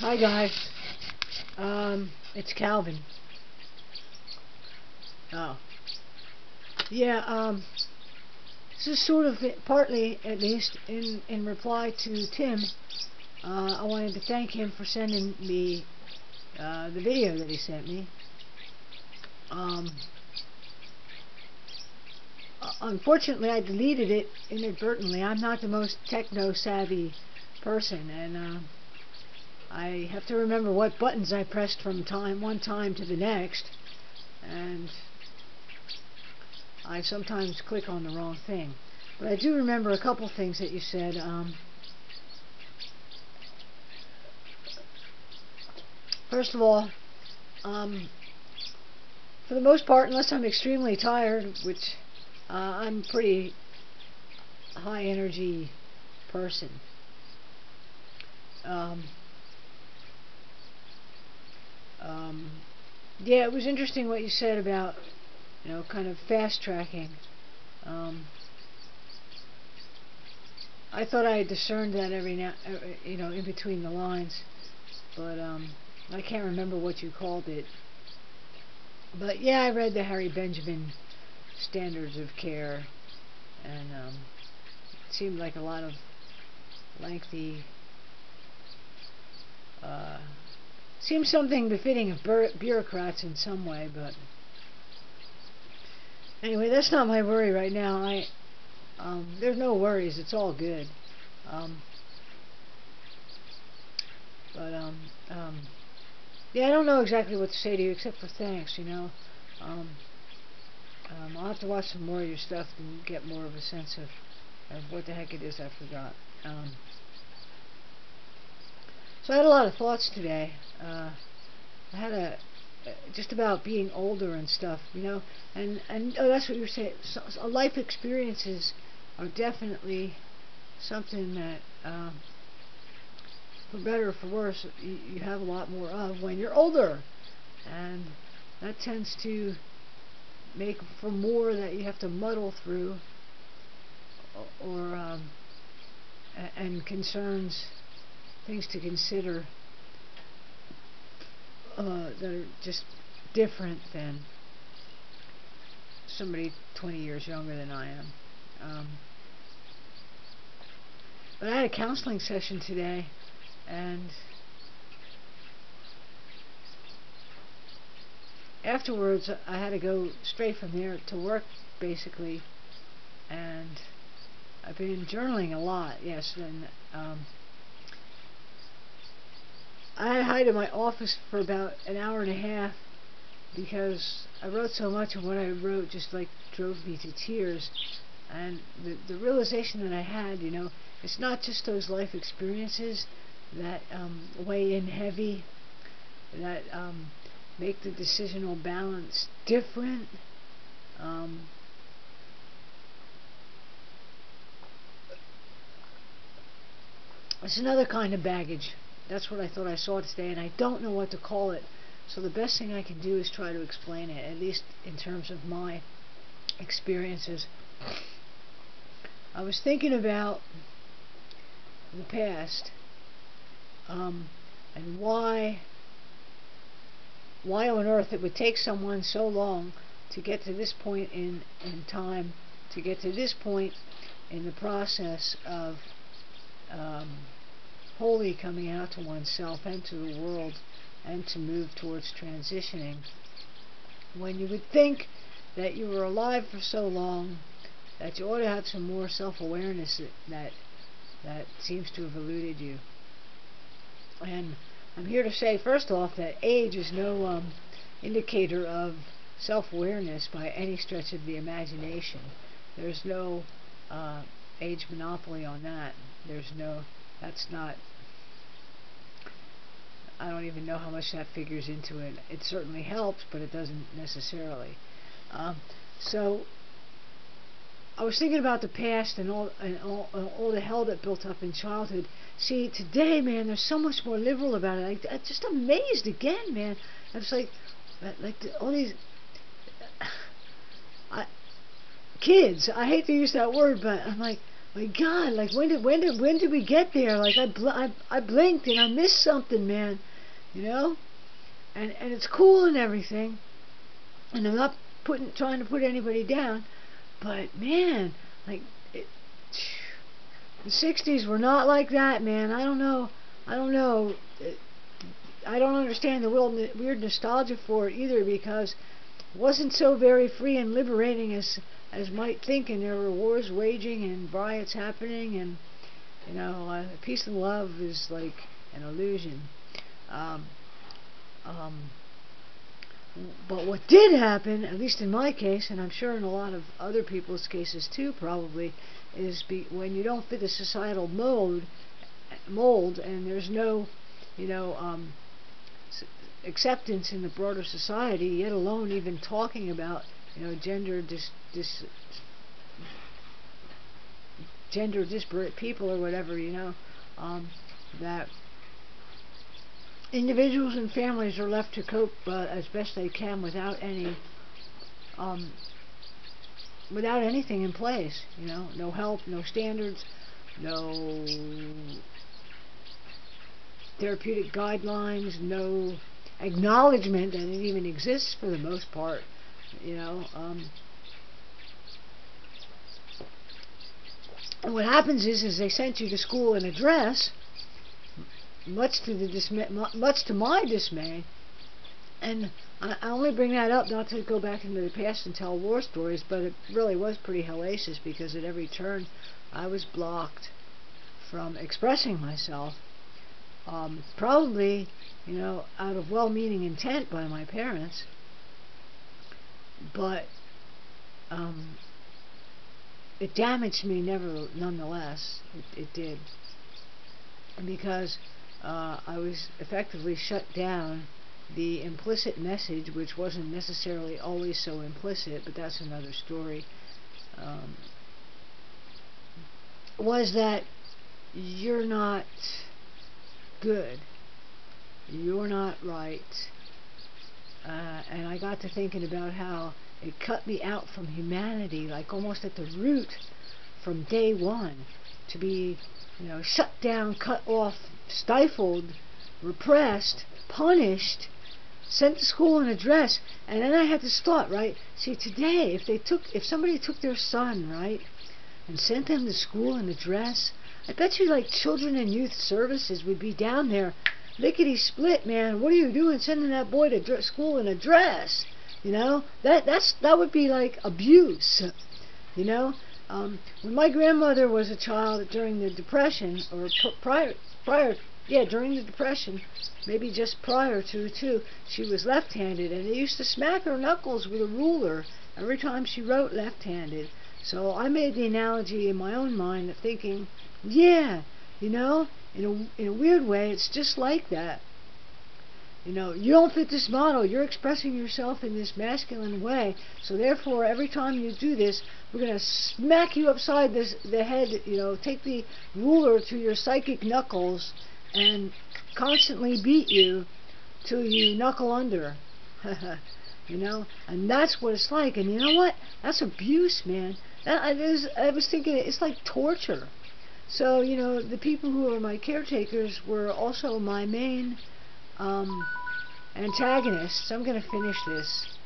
Hi guys, it's Calvin. Oh, yeah. This is sort of partly, at least, in reply to Tim. I wanted to thank him for sending me the video that he sent me. Unfortunately, I deleted it inadvertently. I'm not the most techno-savvy person, and I have to remember what buttons I pressed from one time to the next, and I sometimes click on the wrong thing. But I do remember a couple things that you said. First of all, for the most part, unless I'm extremely tired, which I'm a pretty high energy person. Yeah, it was interesting what you said about, kind of fast tracking. I thought I had discerned that every now, in between the lines, but I can't remember what you called it. But yeah, I read the Harry Benjamin Standards of Care, and it seemed like a lot of lengthy. Seems something befitting of bureaucrats in some way, but anyway, that's not my worry right now. There's no worries. It's all good. Yeah, I don't know exactly what to say to you except for thanks. I'll have to watch some more of your stuff and get more of a sense of what the heck it is I forgot. So I had a lot of thoughts today. I had just about being older and stuff, and oh, that's what you were saying. So life experiences are definitely something that, for better or for worse, you have a lot more of when you're older, and that tends to make for more that you have to muddle through, or and concerns, things to consider that are just different than somebody 20 years younger than I am. But I had a counseling session today, and afterwards I had to go straight from there to work, basically, and I've been journaling a lot, yes, and I had to hide in my office for about an hour and a half because I wrote so much, and what I wrote just like drove me to tears. And the realization that I had, it's not just those life experiences that weigh in heavy, that make the decisional balance different. It's another kind of baggage. That's what I thought I saw today, and I don't know what to call it. So the best thing I can do is try to explain it, at least in terms of my experiences. I was thinking about the past, and why on earth it would take someone so long to get to this point in time, to get to this point in the process of wholly coming out to oneself and to the world, and to move towards transitioning, when you would think that you were alive for so long that you ought to have some more self-awareness that seems to have eluded you. And I'm here to say, first off, that age is no indicator of self-awareness by any stretch of the imagination. There's no age monopoly on that. That's not, I don't even know how much that figures into it. It certainly helps, but it doesn't necessarily. So I was thinking about the past and all the hell that built up in childhood. See, today, man, there's so much more liberal about it. I'm just amazed again, man. It's like all these kids. I hate to use that word, but I'm like my God, like when did we get there? Like I blinked and I missed something, man. You know, and it's cool and everything, and I'm not trying to put anybody down, but man, like the '60s were not like that, man. I don't know. I don't understand the weird nostalgia for it either, because it wasn't so very free and liberating as might think, and there were wars waging and riots happening, and you know, peace and love is like an illusion. But what did happen, at least in my case, and I'm sure in a lot of other people's cases too, probably, is when you don't fit the societal mold, and there's no, you know, acceptance in the broader society, yet alone even talking about, you know, gender disparate people or whatever, you know, that individuals and families are left to cope as best they can without anything in place, you know, no help, no standards, no therapeutic guidelines, no acknowledgement that it even exists for the most part, you know. And what happens is they sent you to school in a dress, much to my dismay. And I only bring that up not to go back into the past and tell war stories, but it really was pretty hellacious, because at every turn I was blocked from expressing myself. Probably, you know, out of well-meaning intent by my parents, but it damaged me nonetheless. It did, because I was effectively shut down. The implicit message, which wasn't necessarily always so implicit, but that's another story, was that you're not good, you're not right, and I got to thinking about how it cut me out from humanity, like almost at the root, from day one, to be, you know, shut down, cut off, stifled, repressed, punished, sent to school in a dress. And then I had to start, right? See, today, if somebody took their son, right, and sent them to school in a dress, I bet you like children and youth services would be down there, lickety split, man. What are you doing sending that boy to school in a dress? You know, that would be like abuse. You know, when my grandmother was a child during the Depression, or during the Depression, maybe just prior to too, she was left-handed, and they used to smack her knuckles with a ruler every time she wrote left-handed. So I made the analogy in my own mind of thinking, yeah, you know, in a weird way, it's just like that. You know, you don't fit this model. You're expressing yourself in this masculine way. So therefore, every time you do this, we're going to smack you upside the head, you know, take the ruler to your psychic knuckles and constantly beat you till you knuckle under. You know, and that's what it's like. And you know what? That's abuse, man. I was thinking it's like torture. So, you know, the people who are my caretakers were also my main antagonists. I'm going to finish this.